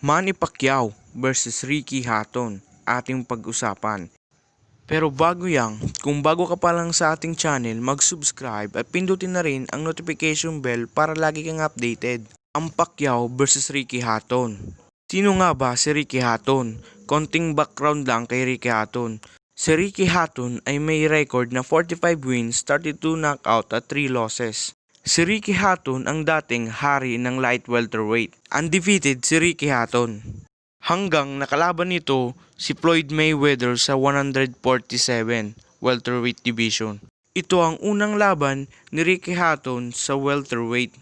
Manny Pacquiao versus Ricky Hatton ating pag-usapan. Pero bago yan, kung bago ka pa lang sa ating channel, mag-subscribe at pindutin na rin ang notification bell para lagi kang updated. Ang Pacquiao versus Ricky Hatton. Sino nga ba si Ricky Hatton? Konting background lang kay Ricky Hatton. Si Ricky Hatton ay may record na 45 wins, 32 knockout at 3 losses. Si Ricky Hatton ang dating hari ng light welterweight. Undefeated si Ricky Hatton. Hanggang nakalaban nito si Floyd Mayweather sa 147 welterweight division. Ito ang unang laban ni Ricky Hatton sa welterweight.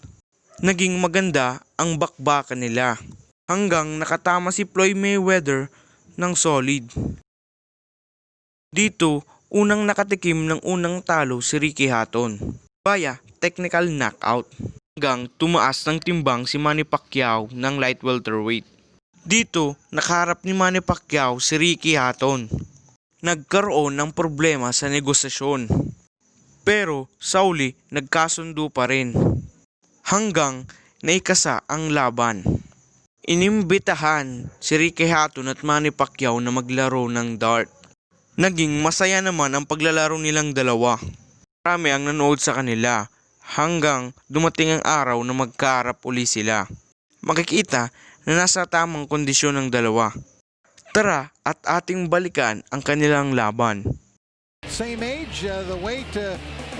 Naging maganda ang bakbakan nila. Hanggang nakatama si Floyd Mayweather ng solid. Dito, unang nakatikim ng unang talo si Ricky Hatton. Via technical knockout. Hanggang tumaas ng timbang si Manny Pacquiao ng light welterweight. Dito, nakaharap ni Manny Pacquiao si Ricky Hatton. Nagkaroon ng problema sa negosasyon. Pero sa uli, nagkasundo pa rin. Hanggang naikasa ang laban. Inimbitahan si Ricky Hatton at Manny Pacquiao na maglaro ng dart. Naging masaya naman ang paglalaro nilang dalawa. Marami ang nanood sa kanila hanggang dumating ang araw na magkaharap uli sila. Makikita na nasa tamang kondisyon ng dalawa. Tara at ating balikan ang kanilang laban. Same age, the weight,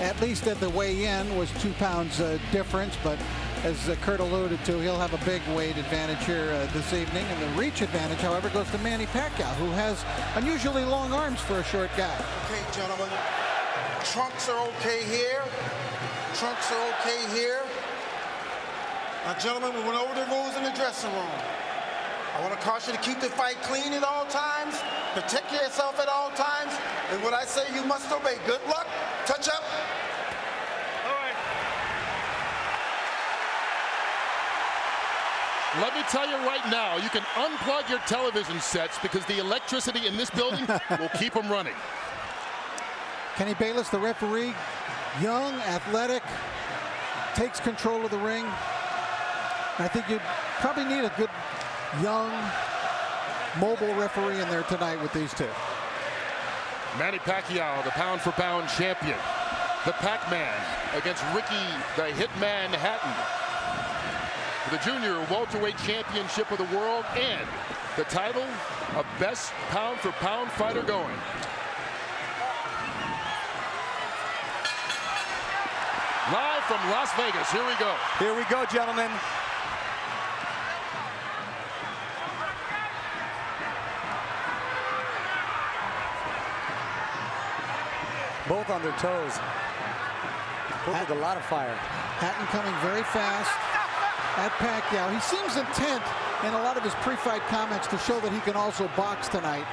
at least at the weigh-in, was 2 pounds difference, but as Kurt alluded to, he'll have a big weight advantage here this evening, and the reach advantage, however, goes to Manny Pacquiao, who has unusually long arms for a short guy. Okay, gentlemen, trunks are okay here. Trunks are okay here. Now, gentlemen, we went over the rules in the dressing room. I want to caution you to keep the fight clean at all times, protect yourself at all times, and what I say you must obey. Good luck. Touch up. All right. Let me tell you right now, you can unplug your television sets because the electricity in this building will keep them running. Kenny Bayless, the referee, young, athletic, takes control of the ring. I think you probably need a good, young, mobile referee in there tonight with these two. Manny Pacquiao, the pound-for-pound champion. The Pac-Man against Ricky The Hitman Hatton. For the junior welterweight championship of the world and the title of best pound-for-pound fighter going. Live from Las Vegas, here we go. Here we go, gentlemen. Both on their toes. Both with a lot of fire. Hatton coming very fast at Pacquiao. He seems intent in a lot of his pre-fight comments to show that he can also box tonight.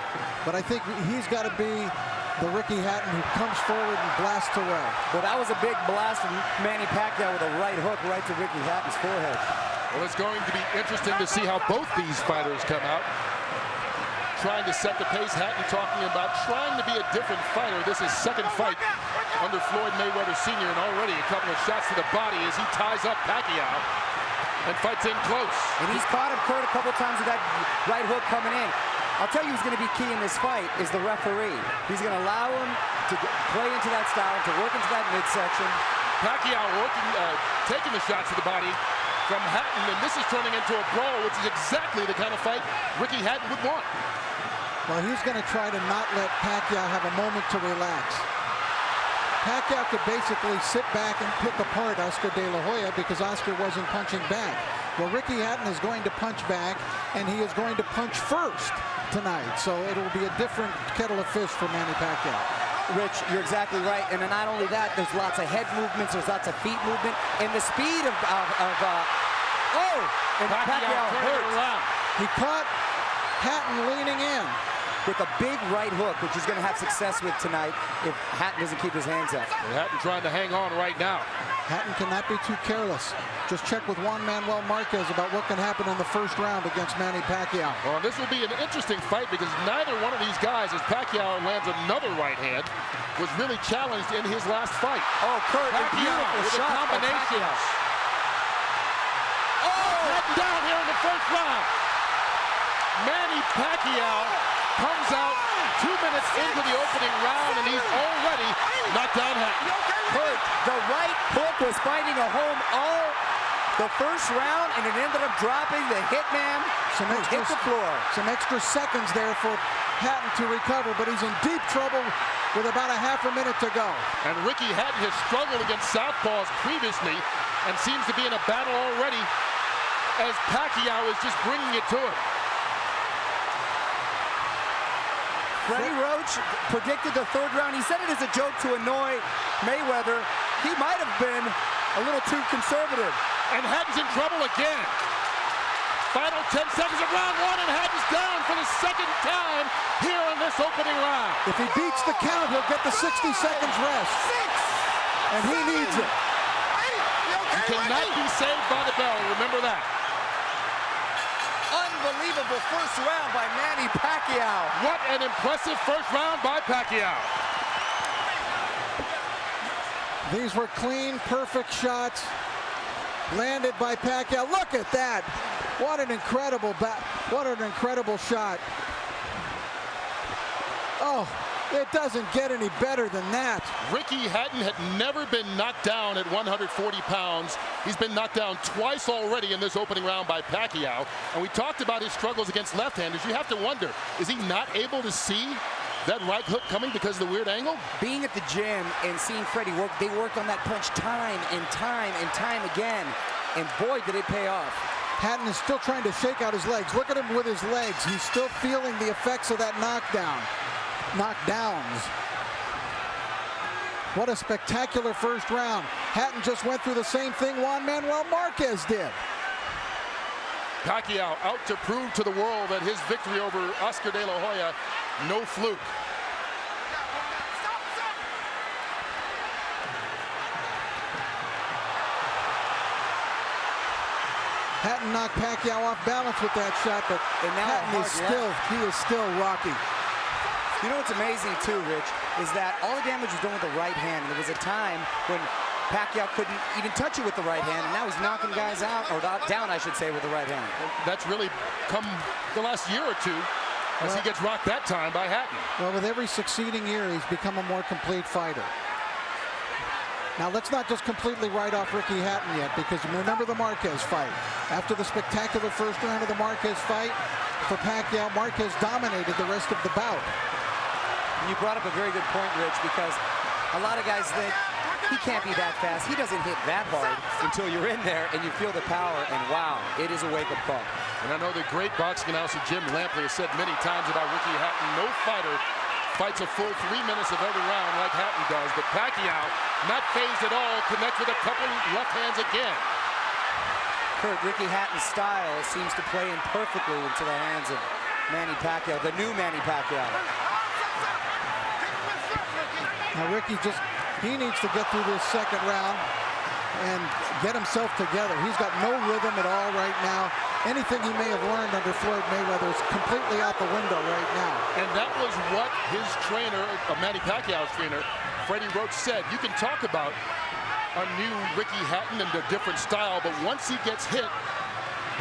But I think he's got to be the Ricky Hatton who comes forward and blasts away. Well, that was a big blast from Manny Pacquiao with a right hook right to Ricky Hatton's forehead. Well, it's going to be interesting to see how both these fighters come out. Trying to set the pace. Hatton talking about trying to be a different fighter. This is second fight under Floyd Mayweather Sr. and already a couple of shots to the body as he ties up Pacquiao and fights in close. And he's caught him, Kurt, a couple times with that right hook coming in. I'll tell you who's going to be key in this fight is the referee. He's going to allow him to play into that style, to work into that midsection. Pacquiao working, taking the shots to the body from Hatton, and this is turning into a brawl, which is exactly the kind of fight Ricky Hatton would want. Well, he's going to try to not let Pacquiao have a moment to relax. Pacquiao could basically sit back and pick apart Oscar De La Hoya because Oscar wasn't punching back. Well, Ricky Hatton is going to punch back, and he is going to punch first tonight. So it will be a different kettle of fish for Manny Pacquiao. Rich, you're exactly right. And then not only that, there's lots of head movements, there's lots of feet movement, and the speed of and Pacquiao hurt. He caught Hatton leaning in with a big right hook, which he's going to have success with tonight if Hatton doesn't keep his hands up. Hatton trying to hang on right now. Hatton cannot be too careless. Just check with Juan Manuel Marquez about what can happen in the first round against Manny Pacquiao. Well, this will be an interesting fight because neither one of these guys, as Pacquiao lands another right hand, was really challenged in his last fight. Oh, Kurt, a Pacquiao beautiful with shot the combinations. Oh, Hatton down here in the first round. Manny Pacquiao comes out 2 minutes into the opening round, and he's already knocked down Hatton. Kurt, the right hook was finding a home all the first round, and it ended up dropping the Hitman. Hit the floor. Some extra seconds there for Hatton to recover, but he's in deep trouble with about a half a minute to go. And Ricky Hatton has struggled against southpaws previously and seems to be in a battle already as Pacquiao is just bringing it to him. Freddie Roach predicted the third round. He said it as a joke to annoy Mayweather. He might have been a little too conservative. And Hatton's in trouble again. Final 10 seconds of round one, and Hatton's down for the second time here in this opening round. If he beats the count, he'll get the 60 seconds rest. And he needs it. You cannot be saved by the bell, remember that. Unbelievable first round by Manny Pacquiao. What an impressive first round by Pacquiao. These were clean, perfect shots landed by Pacquiao. Look at that. What an incredible shot. Oh, it doesn't get any better than that. Ricky Hatton had never been knocked down at 140 pounds. He's been knocked down twice already in this opening round by Pacquiao. And we talked about his struggles against left-handers. You have to wonder, is he not able to see that right hook coming because of the weird angle? Being at the gym and seeing Freddie work, they worked on that punch time and time and time again. And boy, did it pay off. Hatton is still trying to shake out his legs. Look at him with his legs. He's still feeling the effects of that knockdowns. What a spectacular first round. Hatton just went through the same thing Juan Manuel Marquez did. Pacquiao out to prove to the world that his victory over Oscar De La Hoya, no fluke. Hatton knocked Pacquiao off balance with that shot, but Hatton is still rocky. You know what's amazing too, Rich, is that all the damage was done with the right hand. And there was a time when Pacquiao couldn't even touch it with the right hand, and now he's knocking guys out, or down, I should say, with the right hand. That's really come the last year or two as he gets rocked that time by Hatton. Well, with every succeeding year, he's become a more complete fighter. Now, let's not just completely write off Ricky Hatton yet, because remember the Marquez fight. After the spectacular first round of the Marquez fight, for Pacquiao, Marquez dominated the rest of the bout. You brought up a very good point, Rich, because a lot of guys think he can't be that fast. He doesn't hit that hard until you're in there and you feel the power, and wow, it is a wake-up call. And I know the great boxing announcer Jim Lampley has said many times about Ricky Hatton, no fighter fights a full 3 minutes of every round like Hatton does, but Pacquiao, not phased at all, connects with a couple left hands again. Kurt, Ricky Hatton's style seems to play in perfectly into the hands of Manny Pacquiao, the new Manny Pacquiao. Now Ricky he needs to get through this second round and get himself together. He's got no rhythm at all right now. Anything he may have learned under Floyd Mayweather is completely out the window right now. And that was what his trainer, Manny Pacquiao's trainer, Freddie Roach, said. You can talk about a new Ricky Hatton and a different style, but once he gets hit,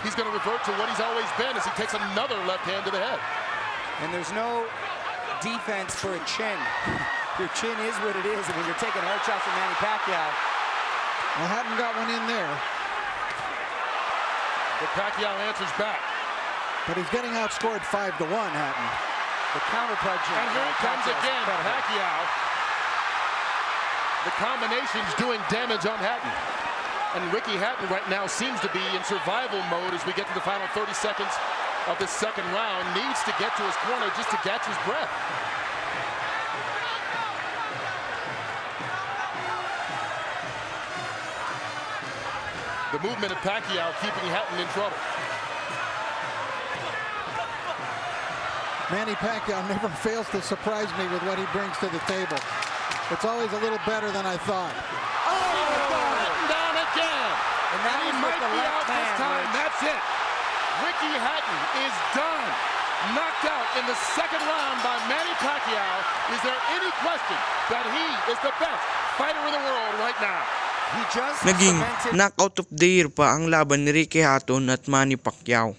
he's going to revert to what he's always been as he takes another left hand to the head. And there's no defense for a chin. Your chin is what it is, and when you're taking hard shots from Manny Pacquiao. Well, Hatton got one in there. But Pacquiao answers back. But he's getting outscored 5-1, Hatton. The counter-punching. And here it comes again, Pacquiao. The combination's doing damage on Hatton. And Ricky Hatton right now seems to be in survival mode as we get to the final 30 seconds of the second round. Needs to get to his corner just to catch his breath. The movement of Pacquiao keeping Hatton in trouble. Manny Pacquiao never fails to surprise me with what he brings to the table. It's always a little better than I thought. Oh, Hatton down again. And that he might be out this time. That's it. Ricky Hatton is done. Knocked out in the second round by Manny Pacquiao. Is there any question that he is the best fighter in the world right now? Naging knockout of the year pa ang laban ni Ricky Hatton at Manny Pacquiao.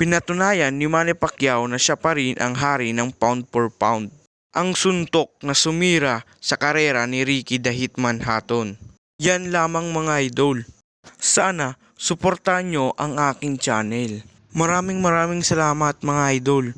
Pinatunayan ni Manny Pacquiao na siya pa rin ang hari ng pound for pound. Ang suntok na sumira sa karera ni Ricky The Hitman Hatton. Yan lamang mga idol. Sana suportahan nyo ang aking channel. Maraming salamat mga idol.